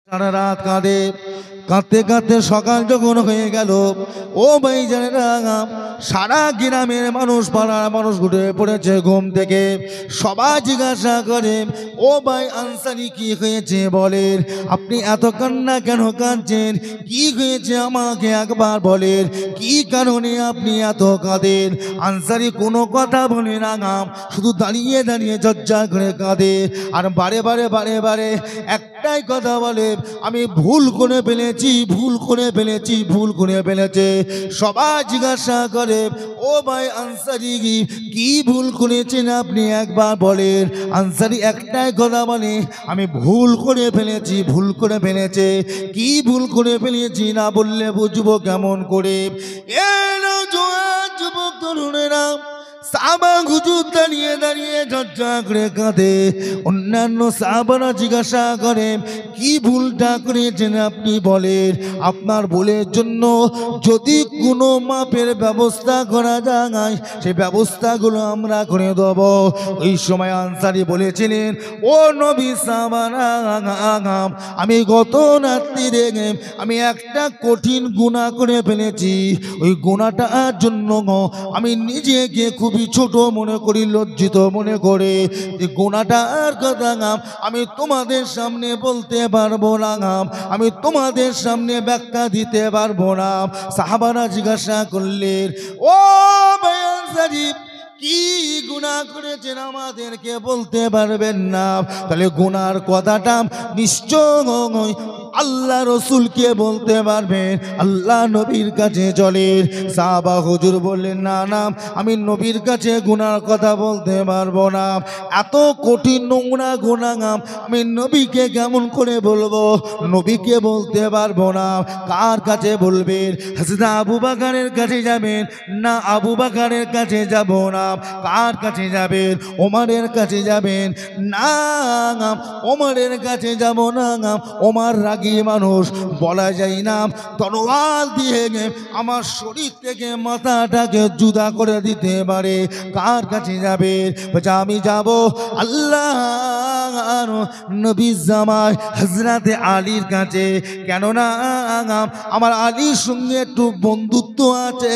সারা রাত কাঁদে, কাঁদতে কাঁদতে সকাল যখন হয়ে গেল, ও ভাই জানেরা, সারা গ্রামের মানুষ, পাড়ার মানুষ উঠে পড়েছে ঘুম থেকে। সবাই জিজ্ঞাসা করে, ও ভাই আনসারি কি হয়েছে বলেন, আপনি এত কান্না কেন কাঁদছেন, কি হয়েছে আমাকে একবার বলেন, কি কারণে আপনি এত কাঁদেন? আনসারি কোনো কথা বলে না, শুধু দাঁড়িয়ে দাঁড়িয়ে ঝরঝর করে কাঁদে আর বারে বারে বারে বারে একটাই কথা বলে, আমি ভুল করে ফেলেছি, ভুল করে ফেলেছি, ভুল করে ফেলেছে। সবাই জিজ্ঞাসা করে, ও ভাই আনসারি কি ভুল করেছেন আপনি একবার বলেন। আনসারি একটাই কথা বলে, আমি ভুল করে ফেলেছি, ভুল করে ফেলেছে। কি ভুল করে ফেলেছি না বললে বুঝবো কেমন করে? এলো জোয়ান যুবক তরুণেরা, সাহাবা হুজুর দাঁড়িয়ে দাঁড়িয়ে ঝরঝর করে কাঁদে। অন্যান্য সাহাবারা জিজ্ঞাসা করে, কি ভুলটা করেছেন আপনি বলেন। আপনার ভুলের জন্য যদি কোনো মাপের ব্যবস্থা করা যায়, সেই ব্যবস্থাগুলো আমরা করে দেব। ওই সময় আনসারি বলেছিলেন, ও নবী সাহাবারা, আমি গত রাত্রিরে আমি একটা কঠিন গুনাহ করে ফেলেছি। ওই গুনাহটার জন্য আমি নিজেকে খুবই ছোট মনে করি, লজ্জিত মনে করে। এই গুনাহটার কথা আমি তোমাদের সামনে বলতে পারবো না, আমি তোমাদের সামনে ব্যাখ্যা দিতে পারবো না। সাহাবারা জিজ্ঞাসা করলেন, ও ভাই আনসারী, কি গুনাহ করেছেন আমাদেরকে বলতে পারবেন না? তাহলে গুনার কথাটা নিশ্চয় আল্লাহ রসুলকে বলতে পারবেন, আল্লাহ নবীর কাছে চলেন। সাহাবা হুজুর বললেন, না না, আমি নবীর কাছে গুনার কথা বলতে পারবো না। এত কঠিন নোংরা গুনাহ আমি নবীকে কেমন করে বলবো? নবীকে বলতে পারবো না। কার কাছে বলবেন? হযরত আবু বকরের কাছে যাবেন না আবু বকরের কাছে যাব না? কার কাছে যাবেন? ওমরের কাছে যাবেন না ওমরের কাছে যাব না? ওমর রাগী মানুষ, বলা যায় না তরোয়াল দিয়ে আমার শরীর থেকে মাথাটাকে জুদা করে দিতে পারে। কার কাছে যাবেন? আমি যাব আল্লাহ নবী জামাই হযরতে আলীর কাছে। কেননা আমার আলীর সঙ্গে একটু বন্ধুত্ব আছে,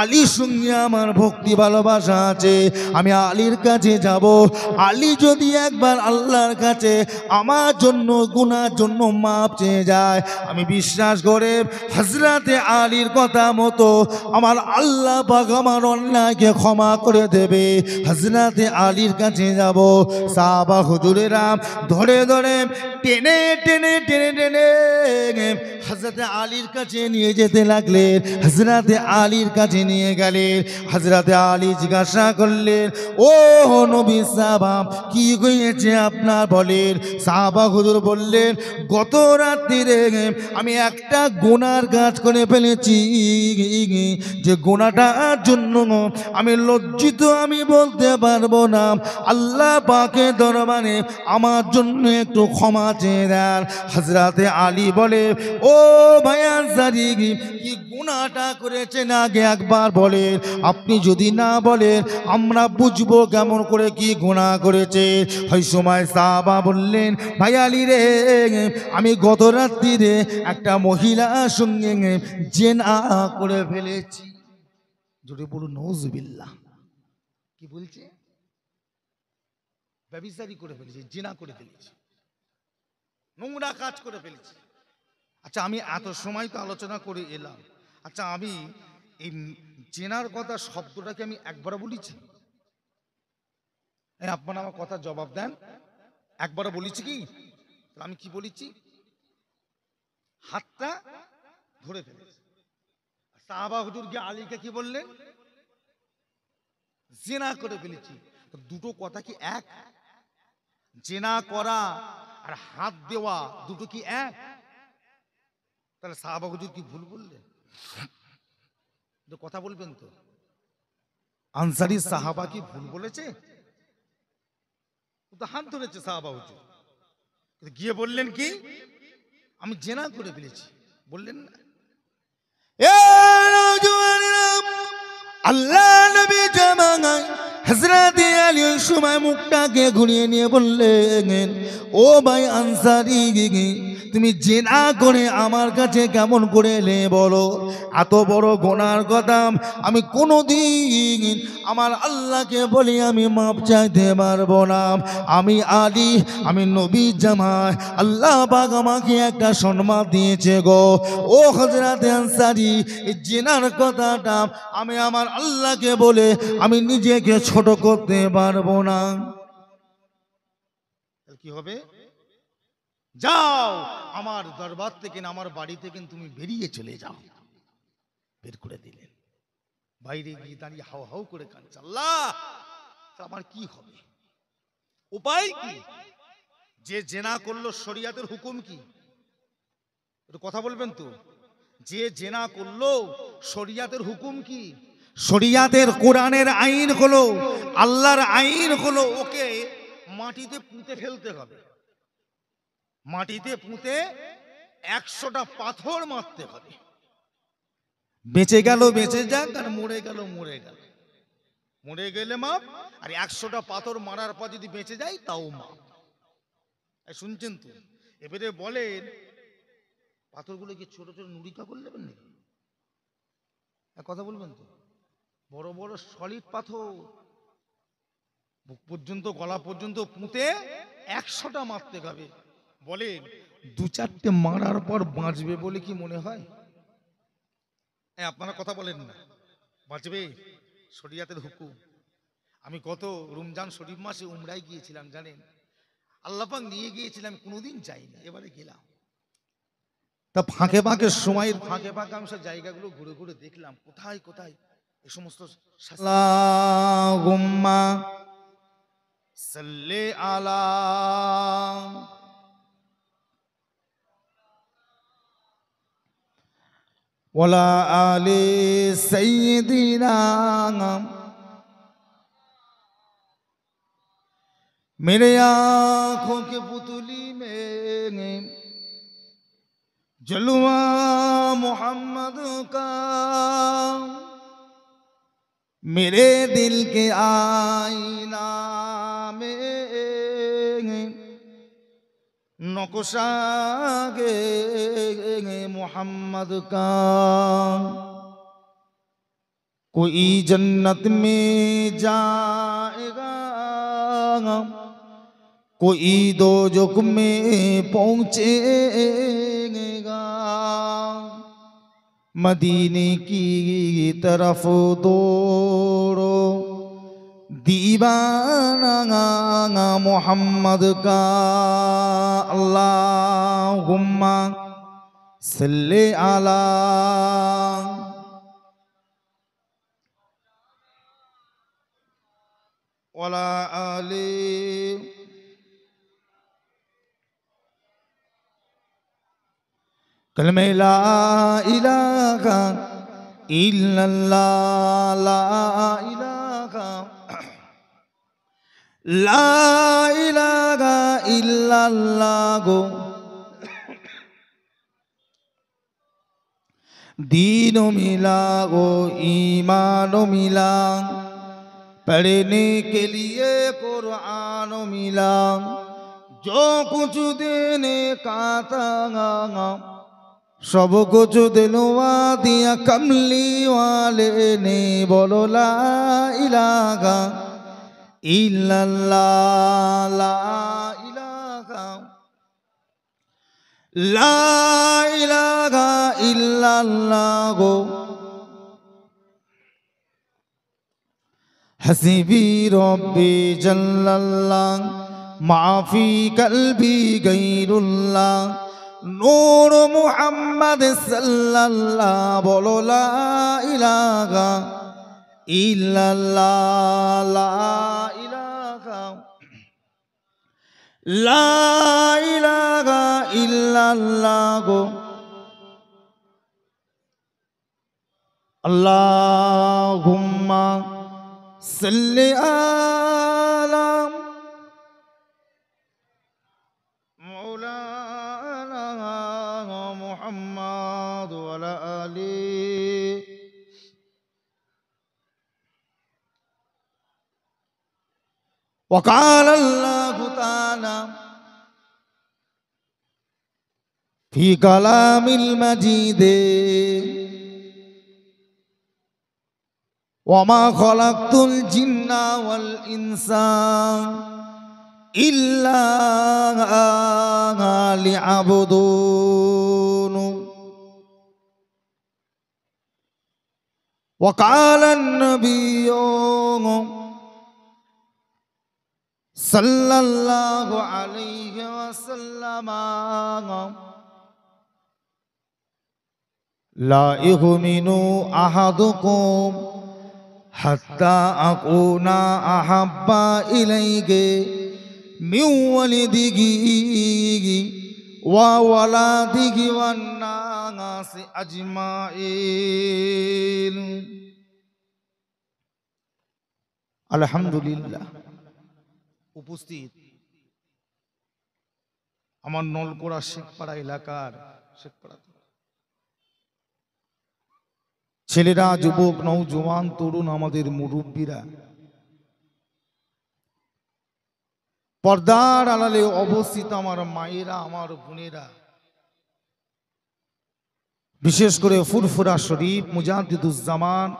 আলীর সঙ্গে আমার ভক্তি ভালোবাসা আছে। আমি আলীর কাছে যাব। আলী যদি একবার আল্লাহর কাছে আমার জন্য গুনার জন্য মাপ চেয়ে যায়, আমি বিশ্বাস করে হযরতে আলীর কথা মতো আমার আল্লাহ পাক আমার অন্যায়কে ক্ষমা করে দেবে। হযরতে আলীর কাছে যাব। সাহাবা হুজুরেরা ধরে ধরে টেনে টেনে টেনে টেনে হযরতে আলীর কাছে নিয়ে যেতে লাগলেন। হযরতে আলীর কাছে নিয়ে গেলেন। হযরতে আলী জিজ্ঞাসা করলেন, ও নবী সাহাবা, কি হয়েছে আপনার বলেন। সাহাবা হুজুর বললেন, গত রাত্রিরে আমি একটা গুনার কাজ করে ফেলেছি, যে গুনাহটার জন্য আমি লজ্জিত, আমি বলতে পারবো না। আল্লাহ পাকের দরবারে আমার জন্য একটু ক্ষমা চেয়ে দেন। হযরতে আলী বলে, ও ভাই আনসারী, কি গুনাহটা করেছেন আগে একবার বলেন। আপনি যদি না বলেন আমরা বুঝবো কেমন করে কি গুনাহ করেছে। ওই সময় সাহাবা বললেন, ভাই আলী রে, আমি গত রাত্রিরে একটা মহিলার সঙ্গে জিনা করে ফেলেছি। জোরে বলুন নাউজুবিল্লাহ। কি বলছে? ব্যভিচারী করে ফেলেছি, জিনা করে ফেলেছি, নোংরা কাজ করে ফেলেছি। আচ্ছা, আমি এত সময় তো আলোচনা করে এলাম। আচ্ছা, আমি এই জেনার কথা শব্দটাকে আমি একবারও বলেছি? আপনারা আমার কথা জবাব দেন। একবারও বলেছি কি? আমি কি বলেছি? হাতটা ধরে ফেলেছি। সাহাবা হুজুর গিয়ে আলীকে কি বললেন? জেনা করে ফেলেছি। দুটো কথা কি এক? জেনা করা আর হাত দেওয়া দুটো কি এক? তাহলে সাহাবা হুজুর কি ভুল বললেন? কথা বলবেন তো? আনসারী সাহাবা কি ভুল বলেছে? তো হাত ধরেছে সাহাবা হুজুর, গিয়ে বললেন কি? আমি জেনা করে ফেলেছি। বললেন না? আল্লাহ নবী জামানায় হযরত আলী ওই সময় মুখটাকে ঘুরিয়ে নিয়ে বললেন, ও ভাই আনসারী, তুমি জেনা করে আমার কাছে কেমন করে এলে বলো? এত বড় গুনার কথা আমি কোনোদিন আমার আল্লাহকে বলি আমি মাপ চাইতে পারবো না। আমি আলী, আমি নবী জামাই, আল্লাহ পাক আমাকে একটা সম্মান দিয়েছে গো। ও হযরত আনসারী, এই জেনার কথাটা আমি আমার আল্লাহকে বলে আমি নিজেকে ছোট করতে পারবো না। কি হবে? যাও আমার দরবার থেকে, আমার বাড়ি থেকে তুমি বেরিয়ে চলে যাও। বের করে দিলেন। বাইরে গিয়ে দাঁড়িয়ে হাও হাও করে কাঁদছে, আল্লাহ আমার কি হবে? উপায় কি? যে জেনা করলো শরিয়াতের হুকুম কি? একটু কথা বলবেন তো। যে জেনা করলো শরিয়াতের হুকুম কি? শরিয়াতের কোরআনের আইন হলো, আল্লাহর আইন হলো, ওকে মাটিতে পুঁতে ফেলতে হবে। মাটিতে পুঁতে 100টা পাথর মারতে হবে। বেঁচে গেল বেঁচে যাক, আর মরে গেল মরে গেল। মরে গেলে মাপ, আর 100টা পাথর মারার পর যদি বেঁচে যায় তাও মাপ। শুনছেন তো? এবারে বলেন, পাথরগুলো কি ছোট ছোট নুড়িকা করে নেবেন নাকি? কথা বলবেন তো। বড় বড় সলিড পাথর, বুক পর্যন্ত, গলা পর্যন্ত পুঁতে 100টা মারতে হবে। বলেন, 2-4টে মারার পর বাঁচবে বলে কি মনে হয়? আপনারা কথা বলেন না। বাঁচবে? শরিয়াতের হুকুম। আমি গত রমজান শরীফ মাসে উমরায় গিয়েছিলাম, জানেন? আল্লাহ পাক নিয়ে গিয়েছিলাম, কোনোদিন যাইনি, এবারে গেলাম। তা ফাঁকে ফাঁকে, সময়ের ফাঁকে ফাঁকে আমি সব জায়গাগুলো ঘুরে ঘুরে দেখলাম, কোথায় কোথায় এই সমস্ত। আল্লাহুম্মা সাল্লি আলা ওয়ালা আলি সাইয়্যিদিনা। मेरे आँखों के पुतली में जलवा मोहम्मद का, मेरे दिल के आईना में नक्शा गे मोहम्मद का। कोई जन्नत में जाएगा, कोई दोजख में पहुंचेगा। मदीने की तरफ दौड़ो दीवाना मोहम्मद का। अल्लाहुम्मा सल्ले अला वला आले। कलमे ला इलाहा इल्लल्लाह, ला इलाहा इल्लल्लाह गो। दीनो मिला गो, ईमानो मिला, पढ़ने के लिए कुरान मिला। जो कुछ देने का था सब कुछ दिलवा दिया कमली वाले ने। बोलो ला इलाहा इल्लल्लाह, ला इलाहा इल्लल्लाह गो। हसीबी रब्बी जल्लल्लाह, माफी कल्बी गैरुल्लाह, नूर मुहम्मद सल्लल्लाह। बोलो ला इलाहा इल्लल्लाह, ला इलाहा इल्लल्लाह गो। अल्लाहुम्मा सल्ली अला मौलाना मुहम्मद वाला आली وقال الله تعالى في كلام المجيد وما خلقت الجن والإنس إلا ليعبدون وقال النبي صلى الله عليه وسلم لا يؤمن أحدكم حتى أكون أحب إليه من ولده وولده والناس أجمعين الحمد لله উপস্থিত আমার নলকোড়া শেখপাড়া এলাকার শেখপাড়া ছেলেরা, যুবক, নওজোয়ান, তরুণ, আমাদের মুরব্বীরা, পর্দার আড়ালে অবস্থিত আমার মায়েরা, আমার বোনেরা, বিশেষ করে ফুরফুরা শরীফ মুজাদ্দিদুজ্জামান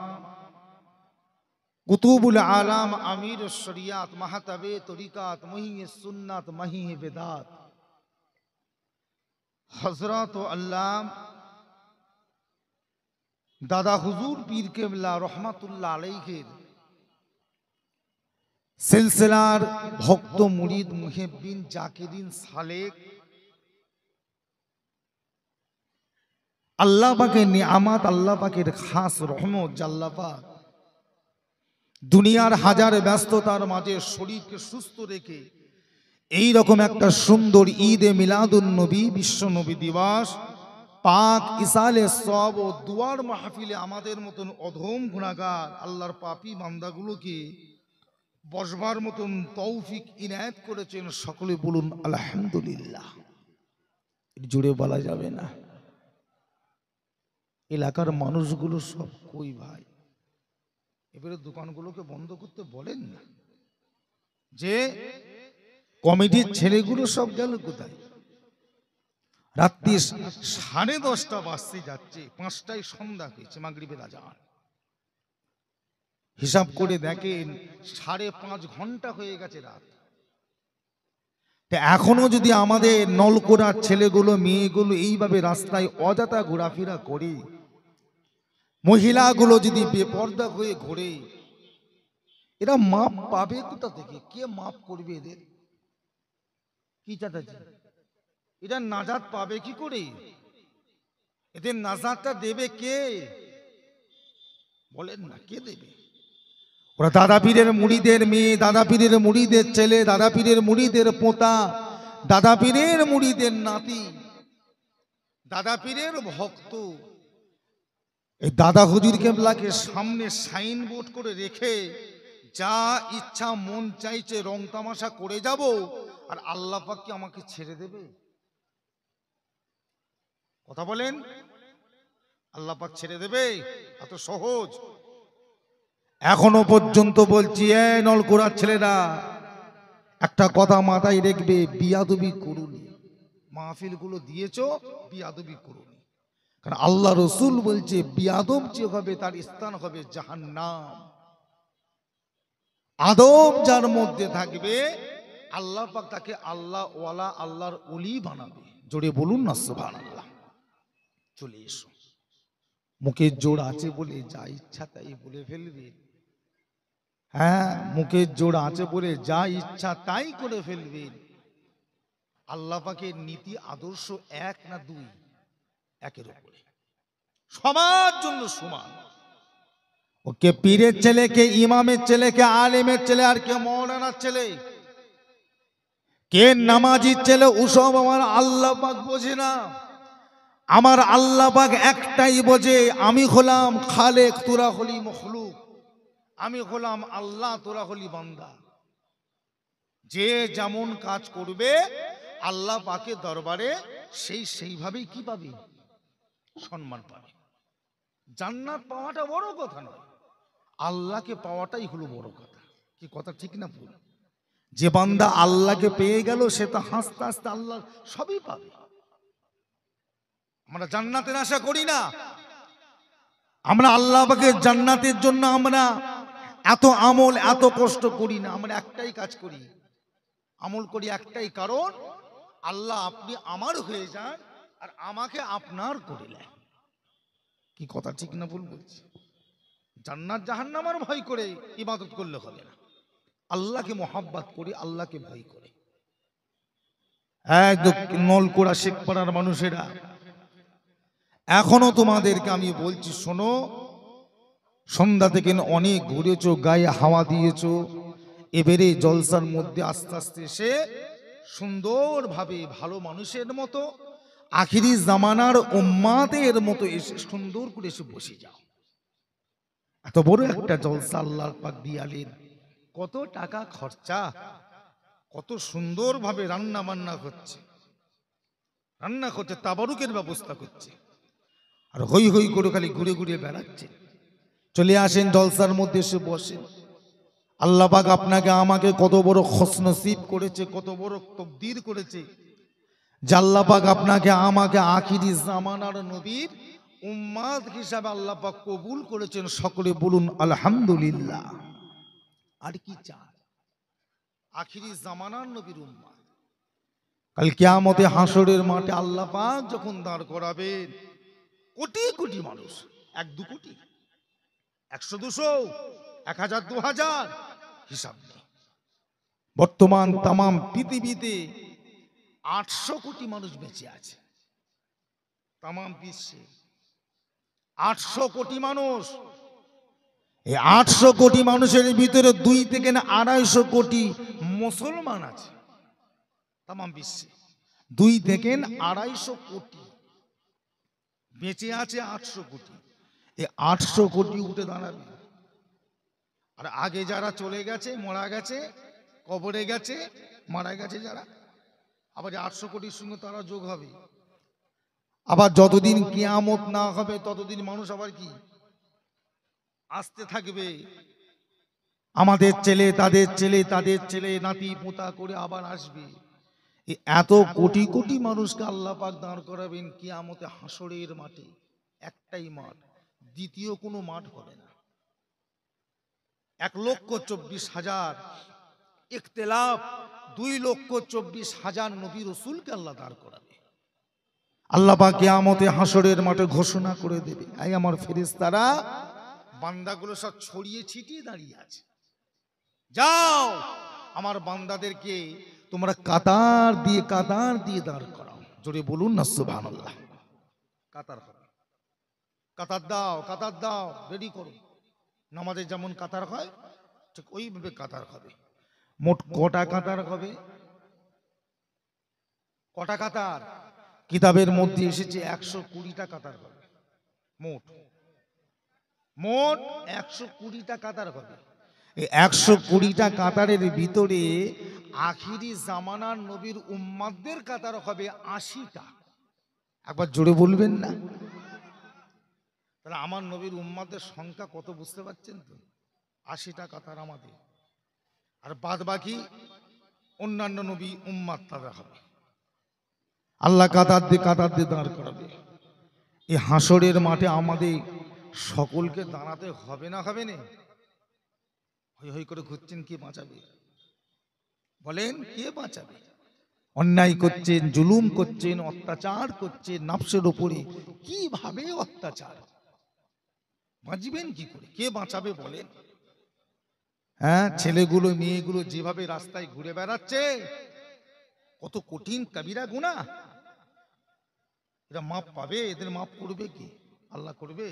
কুতুবুল আলাম আমির শরিয়াত মাহতাবে তরিকাত মহিয়ে সুন্নাত মহিয়ে বেদাত হযরত আল্লাহ দাদা হুজুর পীর কেবলা রহমাতুল্লাহ আলাইহির সিলসিলার ভক্ত মুরিদ মুহিব্বিন জাকিরিন সালেক আল্লাহ পাকের নিয়ামত, আল্লাহ পাকের খাস রহমত, আল্লাহ পাক দুনিয়ার হাজার ব্যস্ততার মাঝে শরীরকে সুস্থ রেখে এই রকম একটা সুন্দর ঈদে মিলাদুন নবী, বিশ্ব নবী দিবস, পাক ইসালে সব ও দুয়ার মাহফিলে আমাদের মতন অধম গুনাহগার আল্লাহর পাপী বান্দাগুলোকে বসবার মতন তৌফিক ইনায়েত করেছেন। সকলে বলুন আলহামদুলিল্লাহ। জুড়ে বলা যাবে না। এলাকার মানুষগুলো সব কই ভাই? এবারে দোকানগুলোকে বন্ধ করতে বলেন না। যে কমিটির ছেলেগুলো সব গেল কোথায়? রাত্রি 10:30 বাজতে যাচ্ছে, 5টায় সন্ধ্যা হয়েছে, মাগরিবের আজান। হিসাব করে দেখেন 5.5 ঘন্টা হয়ে গেছে রাত। এখনো যদি আমাদের নলকোড়ার ছেলেগুলো, মেয়েগুলো এইভাবে রাস্তায় অযথা ঘোরাফেরা করে, মহিলাগুলো যদি বেপর্দা হয়ে ঘোরে, এরা মাপ পাবে কোথা থেকে? কে মাপ করবে এদের? কি চাচাজি, এরা নাজাত পাবে কি করে? এদের নাজাতটা দেবে কে? বলেন না, কে দেবে? ওরা দাদা পীরের মুড়িদের মেয়ে, দাদা পীরের মুড়িদের ছেলে, দাদা পীরের মুড়িদের পোতা, দাদা পীরের মুড়িদের নাতি, দাদা পীরের ভক্ত। এই দাদা হুজুর কেবলাকে সামনে সাইনবোর্ড করে রেখে যা ইচ্ছা মন চাইছে রং তামাশা করে যাব, আর আল্লাহ পাক কি আমাকে ছেড়ে দেবে? কথা বলেন, আল্লাহ পাক ছেড়ে দেবে? এত সহজ? এখনো পর্যন্ত বলছি, নলকোড়ার ছেলেরা, একটা কথা মাথায় রাখবে, বিয়াদবি করুনি। মাহফিলগুলো দিয়েছো, বিয়াদবি করুনি। কারণ আল্লাহ রসুল বলছে বিয়াদব যে হবে তার স্থান হবে জাহান্নাম। আদব যার মধ্যে থাকবে আল্লাহ পাক তাকে আল্লাহ ওয়ালা, আল্লাহর ওলি বানাবে। জোরে বলুন না সুবহানাল্লাহ। চলে এসো। মুখের জোর আছে বলে যা ইচ্ছা তাই বলে ফেলবে। হ্যাঁ, মুখের জোর আছে বলে যা ইচ্ছা তাই করে ফেলবেন। আল্লাহ পাকের নীতি আদর্শ এক না দুই? একের উপরে, সবার জন্য সমান। ওকে পীরের ছেলে, কে ইমামের ছেলে, কে আলেমের ছেলে, আর কে মৌলানার ছেলে, কে নামাজির ছেলে, ওসব আমার আল্লাহ পাক বোঝে না। আমার আল্লাহ পাক একটাই বোঝে, আমি হলাম খালেক, তোরা হলি মখলুক। আমি হলাম আল্লাহ, তোরা হলি বান্দা। যে যেমন কাজ করবে আল্লাহ পাকের দরবারে সেইভাবেই কি পাবে? সম্মান পাবে। জান্নাত পাওয়াটা বড় কথা নয়, আল্লাহকে পাওয়াটাই হলো বড় কথা। কি কথা ঠিক না ভুল? যে বান্দা আল্লাহকে পেয়ে গেল সে তো হাসতে হাসতে আল্লাহ সবই পাবে। আমরা জান্নাতের আশা করি না, আমরা আল্লাহ পাকের জান্নাতের জন্য আমরা এত আমল এত কষ্ট করি না। আমরা একটাই কাজ করি, আমল করি একটাই কারণ, আল্লাহ আপনি আমার হয়ে যান আর আমাকে আপনার করে নেন। কি কথা ঠিক না ভুল বলছি? জান্নাত জাহান্নামের ভয় করে ইবাদত করলে হবে না, আল্লাহকে মোহাব্বত করি, আল্লাহকে ভয় করে। একদম নলকোড়া শেখপাড়ার মানুষেরা, এখনো তোমাদেরকে আমি বলছি শোনো, সন্ধ্যা থেকে অনেক ঘুরেছো, গায়ে হাওয়া দিয়েছো, এবারে জলসার মধ্যে আস্তে আস্তে এসে সুন্দরভাবে ভালো মানুষের মতো আখিরি জামানার উম্মাতের মতো এসে সুন্দর করে এসে বসে যাও। এত বড় একটা জলসা আল্লাহ পাক দিয়ালেন, কত টাকা খরচা, কত সুন্দরভাবে রান্না বান্না করছে, তাবারুকের ব্যবস্থা করছে, আর হই হই করে খালি ঘুরে ঘুরে বেড়াচ্ছে। চলে আসেন জলসার মধ্যে এসে বসেন। আল্লাহ পাক আপনাকে আমাকে কত বড় খুশনসিব করেছে, কত বড় তকদীর করেছে যে আল্লাহ পাক আপনাকে আমাকে আখিরি জামানার নবীর উম্মাত হিসাবে আল্লাহ পাক কবুল করেছেন। সকলে বলুন আলহামদুলিল্লাহ। আর কি চান? আখিরি জামানার নবীর উম্মাত। কাল কিয়ামতে হাসরের মাঠে আল্লাহ পাক যখন দাঁড় করাবেন, কোটি কোটি মানুষ, 1-2 কোটি, 100-200, 1000-2000 হিসাব নেই। বর্তমান তামাম পৃথিবীতে 800 কোটি মানুষ বেঁচে আছে। তামাম বিশ্বে 800 কোটি মানুষ। এই 800 কোটি মানুষের ভিতরে 2 থেকে 250 কোটি মুসলমান আছে। তামাম বিশ্বে 2 থেকে 250 কোটি বেঁচে আছে। 800 কোটি, এই 800 কোটি উঠে দাঁড়াবে। আর আগে যারা চলে গেছে, মারা গেছে, কবরে গেছে, মারা গেছে যারা, আবার 800 কোটির সঙ্গে তারা যোগ হবে। আবার যতদিন কিয়ামত না হবে ততদিন মানুষ আবার কি আসতে থাকবে। আমাদের ছেলে, তাদের ছেলে, তাদের ছেলে, নাতি পোতা করে আবার আসবে। এত কোটি কোটি মানুষকে আল্লাহ পাক দাঁড় করাবেন কিয়ামতে হাসরের মাঠে। একটাই মাঠ, দ্বিতীয় কোনো মাঠ হবে না। 1,24,000 ইখতিলাফ, 2,24,000 নবী রাসূলকে আল্লাহ দাঁড় করাবে। আল্লাহ পাক কিয়ামতে হাসরের মাঠে ঘোষণা করে দেবে, এই আমার ফেরেশতারা বান্দাগুলো সব ছড়িয়ে ছিটিয়ে দাঁড়িয়ে আছে, যাও আমার বান্দাদেরকে তোমরা কাতার দিয়ে দাঁড় করাও। জোরে বলুন না সুবহানাল্লাহ। কাতার হবে, কাতার দাও, রেডি করো। নামাজে যেমন কাতার হয় ঠিক ওইভাবে কাতার হবে। মোট কটা কাতার হবে? কটা কাতার? কিতাবের মধ্যে এসেছে 120টা কাতার হবে। মোট 120টা কাতার হবে। এই 120টা কাতারের ভিতরে আখিরি জামানার নবীর উম্মাতদের কাতার হবে 80টা। একবার জোরে বলবেন না? তাহলে আমার নবীর উম্মাতের সংখ্যা কত বুঝতে পারছেন তো? 80টা কাতার আমাদের, আর বাদ বাকি অন্যান্য নবী উম্মাত তাদের হবে। আল্লাহ কাতার দিয়ে দাঁড় করাবে। এই হাসরের মাঠে আমাদের সকলকে দাঁড়াতে হবে না? হবে না? হই হই করে ঘুরছেন, কে বাঁচাবে বলেন? কে বাঁচাবে? অন্যায় করছেন, জুলুম করছেন, অত্যাচার করছেন নফসের উপরে। কিভাবে অত্যাচার? বাঁচবেন কি করে? কে বাঁচাবে বলেন? হ্যাঁ, ছেলেগুলো মেয়েগুলো যেভাবে রাস্তায় ঘুরে বেড়াচ্ছে, কত কঠিন কবিরা গুনাহ। এরা মাপ পাবে? এদের মাপ করবে কি? আল্লাহ করবে?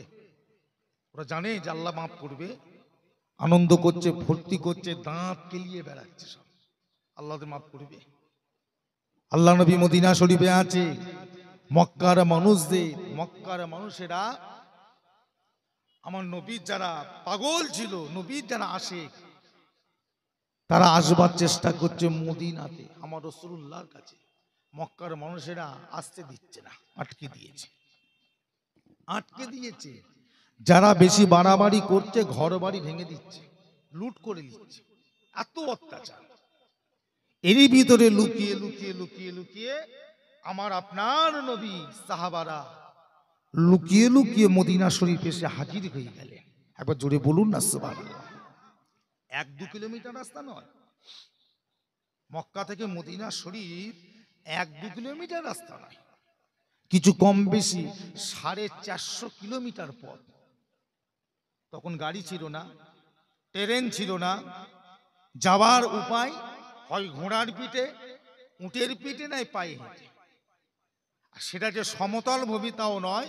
ওরা জানে যে আল্লাহ মাপ করবে, আনন্দ করছে, ফুর্তি করছে, দাঁত কেলিয়ে বেড়াচ্ছে সব। আল্লাহ মাপ করবে? আল্লাহ নবী মদিনা শরীফে আছে, মক্কার মানুষেরা আমার নবীর যারা পাগল ছিল, নবীর যারা আশিক, তারা আসবার চেষ্টা করছে মদিনাতে, আমার রাসূলুল্লাহর কাছে। মক্কার মানুষেরা আসতে দিচ্ছে না, আটকে দিয়েছে। যারা বেশি বাড়াবাড়ি করছে ঘর বাড়ি ভেঙে দিচ্ছে, লুট করে নিচ্ছে। এত অত্যাচার। এরই ভিতরে লুকিয়ে লুকিয়ে লুকিয়ে লুকিয়ে আমার আপনার নবী সাহাবারা লুকিয়ে লুকিয়ে মদিনা শরীফ এসে হাজির হয়ে গেলেন। একবার জোরে বলুন না সুবহানাল্লাহ। 1-2 কিলোমিটার রাস্তা নয়, মক্কা থেকে মদিনা শরীফ 1-2 কিলোমিটার রাস্তা নয়, কিছু কম বেশি 450 কিলোমিটার পথ। তখন গাড়ি ছিল না, ট্রেন ছিল না, যাওয়ার উপায় হয় ঘোড়ার পিঠে, উটের পিঠে, নাই পায়ে হেঁটে। আর সেটা যে সমতল ভূমি তাও নয়,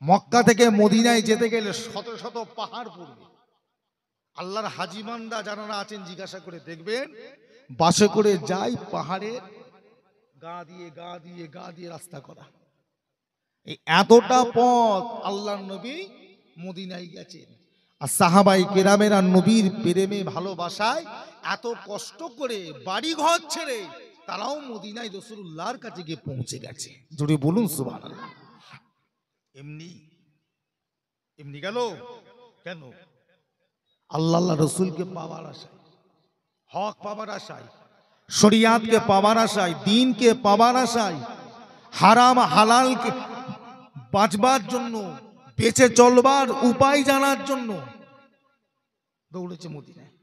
মক্কা থেকে মদিনায় যেতে গেলে শত শত পাহাড় পড়বে। আল্লাহর হাজিমানরা যারা আছেন জিজ্ঞাসা করে দেখবেন, বাসে করে যাই পাহাড়ের গা দিয়ে গা দিয়ে গা দিয়ে রাস্তা করা। এই এতটা পথ আল্লাহর নবী মদিনায় গেছেন, আর সাহাবাই কেরামেরা নবীর প্রেমে ভালোবাসায় এত কষ্ট করে বাড়ি ঘর ছেড়ে তারাও মদিনায় রাসূলুল্লাহর কাছে গিয়ে পৌঁছে গেছে। জোরে বলুন সুবহানাল্লাহ। এমনি এমনি গেল কেন? আল্লাহ রসুলকে পাওয়ার আশায়, হক পাওয়ার আশায়, শরিয়াতকে পাওয়ার আশায়, দ্বীনকে পাওয়ার আশায়, হারাম হালালকে বাঁচবার জন্য, বেঁচে চলবার উপায় জানার জন্য দৌড়েছে মদিনায়।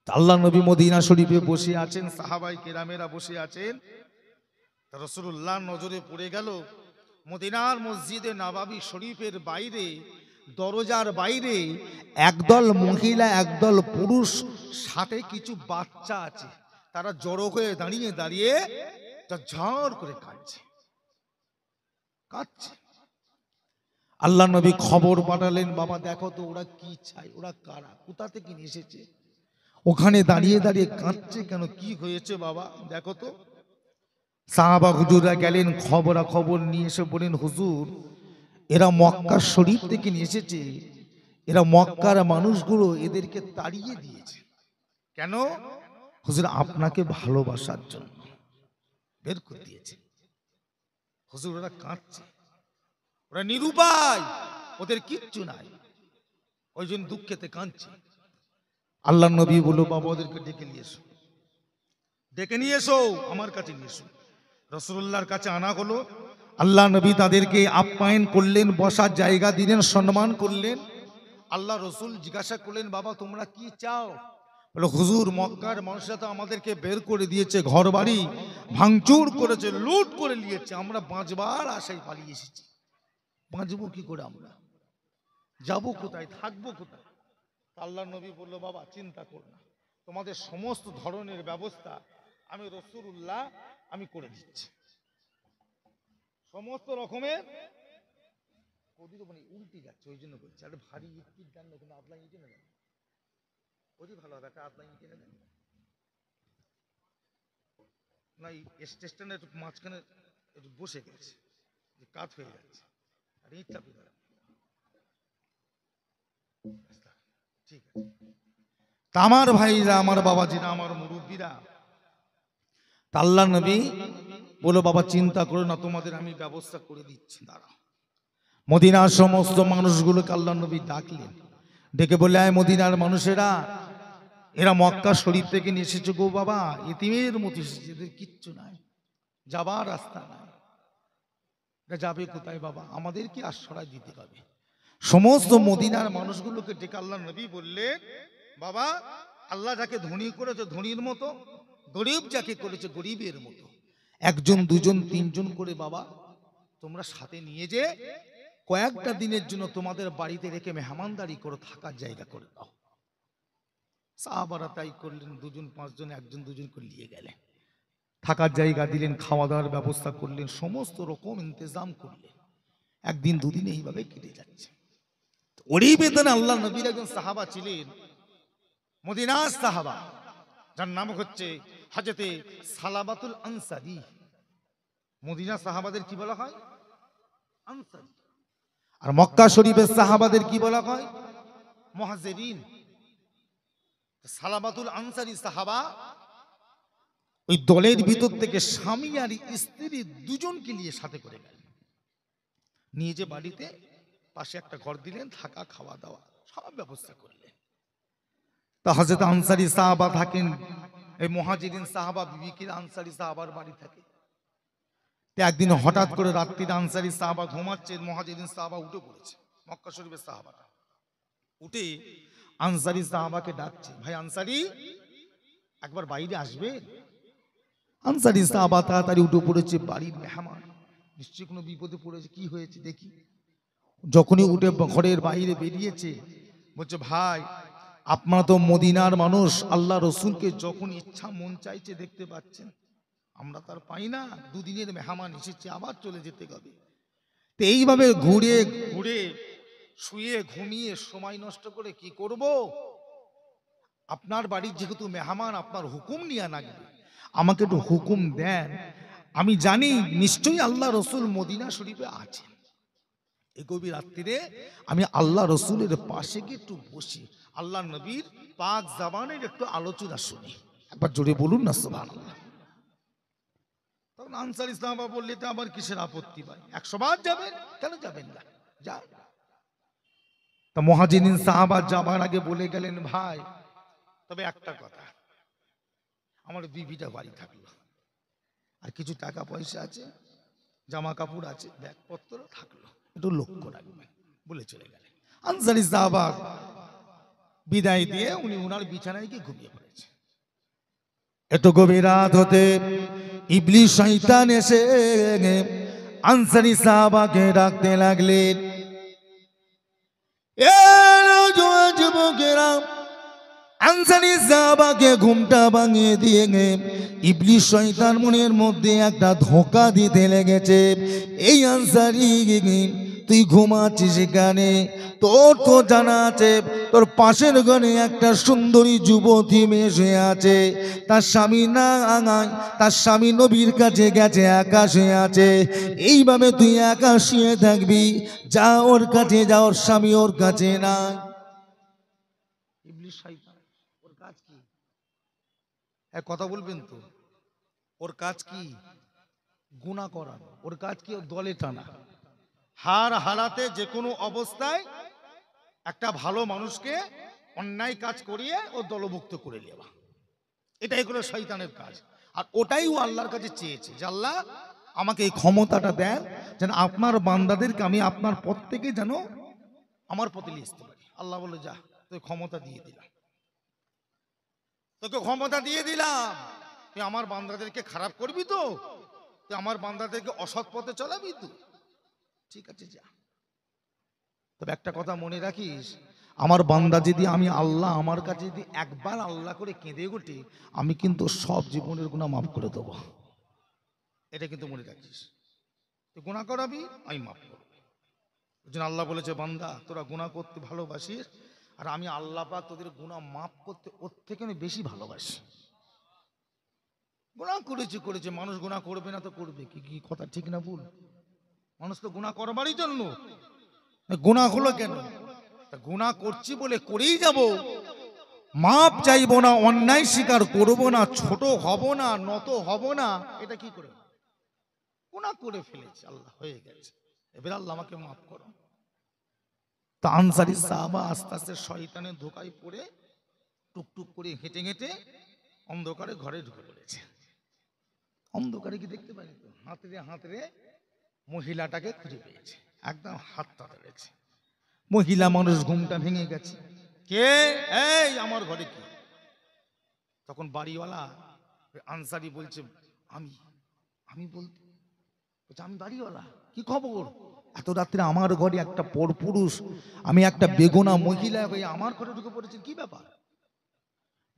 আল্লাহ নবী মদিনা শরীফে বসে আছেন, সাহাবাই কেরামেরা বসে আছেন। রাসূলুল্লাহ নজরে পড়ে গেল মদিনার মসজিদে নববী শরীফের বাইরে, দরজার বাইরে একদল মহিলা একদল পুরুষ, সাথে কিছু বাচ্চা আছে। তারা জড়ো হয়ে দাঁড়িয়ে দাঁড়িয়ে ঝড় করে কাঁদছে কাঁদছে। আল্লাহ নবী খবর পাঠালেন, বাবা দেখো তো ওরা কি চায়, ওরা কারা, কোথা থেকে এসেছে, ওখানে দাঁড়িয়ে দাঁড়িয়ে কাঁদছে কেন, কি হয়েছে বাবা দেখো তো। সাহাবা হুজুররা গেলেন, খবর নিয়ে এসে বলেন, হুজুর এরা মক্কা শরীফ থেকে নিয়ে এসেছে, এরা মক্কার মানুষগুলো এদেরকে তাড়িয়ে দিয়েছে। কেন? হুজুর আপনাকে ভালোবাসার জন্য বের করে দিয়েছে। হুজুর ওরা কাঁদছে, ওরা নিরুপায়, ওদের কিচ্ছু নাই, ওই জন্য দুঃখেতে কাঁদছে। আল্লাহ নবী বলল, বাবা ওদেরকে ডেকে নিয়ে এসো, ডেকে নিয়ে এসো, আমার কাছে নিয়ে এসো। রাসূলুল্লাহর কাছে আনা হলো। আল্লাহ নবী তাদেরকে আপ্যায়ন করলেন, বসার জায়গা দিলেন, সম্মান করলেন। আল্লাহ রসুল জিজ্ঞাসা করলেন, বাবা তোমরা কি চাও? বলে, হুজুর মক্কার মানুষরা তো আমাদেরকে বের করে দিয়েছে, ঘর বাড়ি ভাঙচুর করেছে, লুট করে নিয়েছে, আমরা বাঁচবার আশায় পালিয়ে এসেছি। বাঁচবো কি করে, আমরা যাবো কোথায়, থাকবো কোথায়? আল্লাহ নবী বলল, বাবা চিন্তা করো না, তোমাদের সমস্ত ধরনের ব্যবস্থা আমি রাসূলুল্লাহ আমি করে দিচ্ছি। সমস্ত রকমের উল্টি যাচ্ছে, ওই জন্য বলছি একটা ভারী ইট দেন না, কিন্তু আপনার ইটে নেবেন, ওই ভালো হবে, একটা আপনার ইটে নেবেন না। এই স্টেশনে একটু মাঝখানে একটু বসে গেছে, কাত হয়ে যাচ্ছে, আর ইট চাপিয়ে দেবেন। ঠিক আছে। আমার ভাইরা, আমার বাবাজিরা, আমার মুরব্বীরা, আল্লাহ নবী বলো, বাবা চিন্তা করো না, তোমাদের আমি ব্যবস্থা করে দিচ্ছি, দাঁড়াও। মদিনার সমস্ত মানুষগুলোকে আল্লাহ নবী ডাকলেন, ডেকে বলে, আয় মদিনার মানুষেরা, এরা মক্কা শরীফ থেকে নিয়ে এসেছে গো বাবা, ইতিমের মতো এসেছে, এদের কিচ্ছু নাই, যাবার রাস্তা নাই, যাবে কোথায় বাবা, আমাদেরকে আশ্রয় দিতে হবে। সমস্ত মদিনার মানুষগুলোকে ডেকে আল্লাহ নবী বললেন, বাবা আল্লাহ যাকে ধনী করেছে ধনীর মতো, গরিব যাকে করেছে গরিবের মতো, একজন দুজন তিনজন করে বাবা তোমরা সাথে নিয়ে যে কয়েকটা দিনের জন্য তোমাদের বাড়িতে রেখে মেহমানদারি করে থাকার জায়গা করে দাও। সাহাবারা তাই করলেন, দুজন পাঁচজন, একজন দুজন করে নিয়ে গেলেন, থাকার জায়গা দিলেন, খাওয়া দাওয়ার ব্যবস্থা করলেন, সমস্ত রকম ইন্তজাম করলেন। একদিন দুদিন এইভাবে কেটে যাচ্ছে। ওরই বেতনে আল্লাহ নবীর একজন সাহাবা ছিলেন, মদিনার সাহাবা, যার নাম হচ্ছে হযরতে সালাবাতুল আনসারী। মদিনা সাহাবাদের কি বলা হয়? আনসারী। আর মক্কা শরীফের সাহাবাদের কি বলা হয়? মুহাজিরিন। সালাবাতুল আনসারী সাহাবা ওই দলের ভিতর থেকে স্বামী আর স্ত্রী দুজনকে নিয়ে সাথে করে গেলেন, নিয়ে যে বাড়িতে পাশে একটা ঘর দিলেন, থাকা খাওয়া দাওয়া সব ব্যবস্থা করলেন। তা হযরত আনসারী সাহাবা থাকেন এই মুহাজিরিন সাহাবা বিবিকির আনসারি সাহাবার বাড়ি থাকে। একদিন হঠাৎ করে রাত্রিতে আনসারি সাহাবা ঘুমাচ্ছে, মুহাজিরিন সাহাবা উঠে পড়েছে, মক্কা শরীফের সাহাবারা উঠে আনসারি সাহাবাকে ডাকছে, ভাই আনসারি একবার বাইরে আসবে। আনসারি সাহাবা তাড়াতাড়ি উঠে পড়েছে, বাড়ির মেহমান, নিশ্চয়ই কোনো বিপদে পড়েছে, কি হয়েছে দেখি। যখনই উঠে ঘরের বাইরে বেরিয়েছে, বলছে ভাই আপনারা তো মদিনার মানুষ, আল্লাহ রসুলকে যখন ইচ্ছা মন চাইছে দেখতে পাচ্ছেন, আমরা তার পাই না, দুদিনের মেহমান এসেছে, আবার চলে যেতে হবে। তো এইভাবে ঘুরে ঘুরে শুয়ে ঘুমিয়ে সময় নষ্ট করে কি করব? আপনার বাড়ির যেহেতু মেহমান, আপনার হুকুম নিয়ে লাগবে, আমাকে একটু হুকুম দেন। আমি জানি নিশ্চয়ই আল্লাহ রসুল মদিনা শরীফে আছেন। এই গভীর রাত্রিরে আমি আল্লাহ রসুলের পাশে গিয়ে একটু বসি, আল্লাহ নবীর পাক জাবানের একটু আলোচনা শুনি। একবার জোরে বলুন না সুবহানাল্লাহ। তখন আনসারী সাহাবা বললে তো আবার কিসের আপত্তি ভাই, 100 বার যাবেন, কেন যাবেন না, যা। তা মুহাজিরিন সাহাবা যাবার আগে বলে গেলেন, ভাই তবে একটা কথা, আমার বিবিটা বাড়ি থাকলো, আর কিছু টাকা পয়সা আছে, জামা কাপড় আছে, ব্যাগপত্র থাকলো, একটু লক্ষ্য রাখবেন বলে চলে গেলেন। আনসারী সাহাবা বিদায় দিয়ে উনি ওনার বিছানায় গিয়ে ঘুমিয়ে পড়েছে। এত গভীর রাত হতে ইবলিস শয়তান এসে আনসারী সাহাবাকে ডাকতে লাগলেন, এ যুবকেরা। আনসারী সাহাবাকে ঘুমটা ভাঙিয়ে দিয়ে ইবলিস শয়তান মনের মধ্যে একটা ধোঁকা দিতে লেগেছে। এই আনসারী, তুই ঘুমাচ্ছিস এখানে, তোর তো জানা আছে তোর পাশের ঘরে একটা সুন্দরী যুবতী মেয়ে আছে, তার স্বামী না আঙায়, তার স্বামী নবীর কাছে গেছে, আকাশে আছে, এইভাবে তুই একা শুয়ে থাকবি, যা ওর কাছে যা, ওর স্বামী ওর কাছে না। ইবলিস শয়তান, ওর কাজ কি? এক কথা বলবেন তো, ওর কাজ কি? গুনাহ করানো। ওর কাজ কি? দলে টানা। হার হারাতে যে কোনো অবস্থায় একটা ভালো মানুষকে অন্যায় কাজ করিয়ে ও দলভুক্ত করে নেওয়া, এটাই হলো শয়তানের কাজ। আর ওটাই ও আল্লাহর কাছে চেয়েছে যে আল্লাহ আমাকে এই ক্ষমতাটা দেন, যেন আপনার বান্দাদেরকে আমি আপনার পথ থেকে যেন আমার পথে নিয়ে আসতে পারি। আল্লাহ বলে, যা তুই ক্ষমতা দিয়ে দিলাম, তোকে ক্ষমতা দিয়ে দিলাম, তুই আমার বান্দাদেরকে খারাপ করবি তো, তুই আমার বান্দাদেরকে অসৎ পথে চলাবি তো, ঠিক আছে যা। তবে একটা কথা মনে রাখিস, আমার বান্দা যদি, আমি আল্লাহ আমার কাছে যদি একবার আল্লাহ করে কেঁদে ওঠে, আমি কিন্তু সব জীবনের গুনাহ মাফ করে দেবো। এটা কিন্তু মনে রাখিস, তুই গুনাহ করাবি, আমি মাফ করবো। ওই জন্য আল্লাহ বলেছে, বান্দা তোরা গুনাহ করতে ভালোবাসিস, আর আমি আল্লাহ পাক তোদের গুনাহ মাফ করতে ওর থেকে আমি বেশি ভালোবাসি। গুনাহ করেছে, মানুষ গুনাহ করবে না তো করবে কি? কি কথা ঠিক না ভুল? মানুষ তো গুনাহ করবারই জন্য। গুনাহ হলো কেন? গুনাহ করছি বলে করেই যাব, মাপ চাইবো না, অন্যায় স্বীকার করবো না, ছোট হব না, নত হব না, এটা কি করে? গুনাহ করে ফেলেছি, আল্লাহ হয়ে গেছে, এবার আল্লাহ আমাকে মাফ করো। তা আনসারী সাহাবা আস্তে আস্তে শয়তানের ধোকায় পড়ে টুকটুক করে হেঁটে হেঁটে অন্ধকারে ঘরে ঢুকে পড়েছে। অন্ধকারে কি দেখতে পাই তো, হাতড়ে মহিলাটাকে খুঁজে পেয়েছে, একদম হাতটা ধরেছে। মহিলা মানুষ, ঘুমটা ভেঙে গেছে, কে? এই আমার ঘরে কি? তখন বাড়িওয়ালা আনসারী বলছে, আমি বলতে, আমি বাড়িওয়ালা, কি খবর? এত রাত্রে আমার ঘরে একটা পরপুরুষ, আমি একটা বেগুনা মহিলা হয়ে আমার ঘরে ঢুকে পড়েছে, কি ব্যাপার?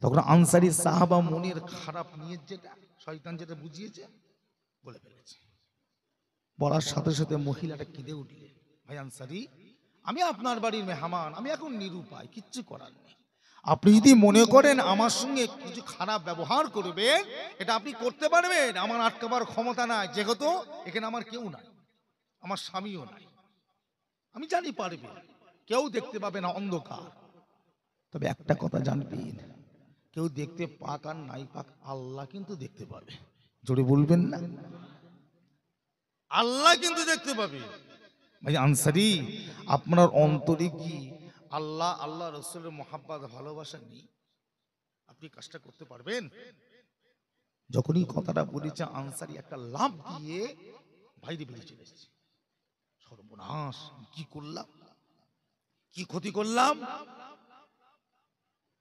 তখন আনসারী সাহাবা মনের খারাপ নিয়ে যেটা শয়তান যেটা বুঝিয়েছে বলে ফেলেছে। বলার সাথে সাথে মহিলাটা কেঁদে উঠলে, ভাই আনসারী, আমি আপনার বাড়ির মেহমান, আমি এখন নিরুপায়, কিচ্ছু করার নেই। আপনি যদি মনে করেন আমার সঙ্গে কিছু খারাপ ব্যবহার করবেন, এটা আপনি করতে পারবেন, আমার আটকাবার ক্ষমতা নাই, যেহেতু এখানে আমার কেউ নাই, আমার স্বামীও নাই, আমি জানি পারবে, কেউ দেখতে পাবে না, অন্ধকার। তবে একটা কথা জানবেন, কেউ দেখতে পাক আর নাই পাক, আল্লাহ কিন্তু দেখতে পাবে। জোরে বলবেন না, আল্লাহ কিন্তু দেখতে পাবে। ভাই আনসারী, আপনার অন্তরে কি আল্লাহ রসুলের মহাব্বত ভালোবাসা নেই? আপনি কাজটা করতে পারবেন? যখনই কথাটা বলেছে আনসারি একটা লাফ দিয়ে বাইরে বেরিয়ে চলে এসেছে। সর্বনাশ, কি করলাম, কি ক্ষতি করলাম।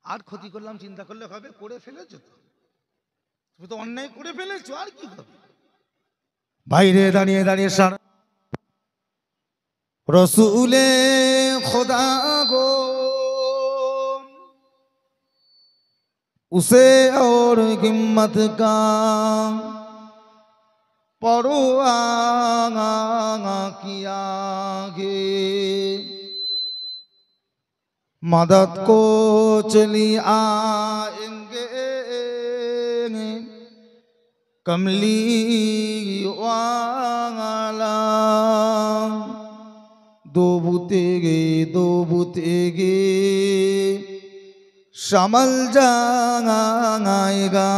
আর ক্ষতি করলাম চিন্তা করলে হবে? করে ফেলেছো তো, তুমি তো অন্যায় করে ফেলেছো, আর কি হবে। বাইরে দাঁড়িয়ে দাঁড়িয়ে সারা রসুলে খোদা গো उसे और हिम्मत का परवाना किया गे मदद को चली आएंगे कमली वाला दो बुतेगे समल जाएगा।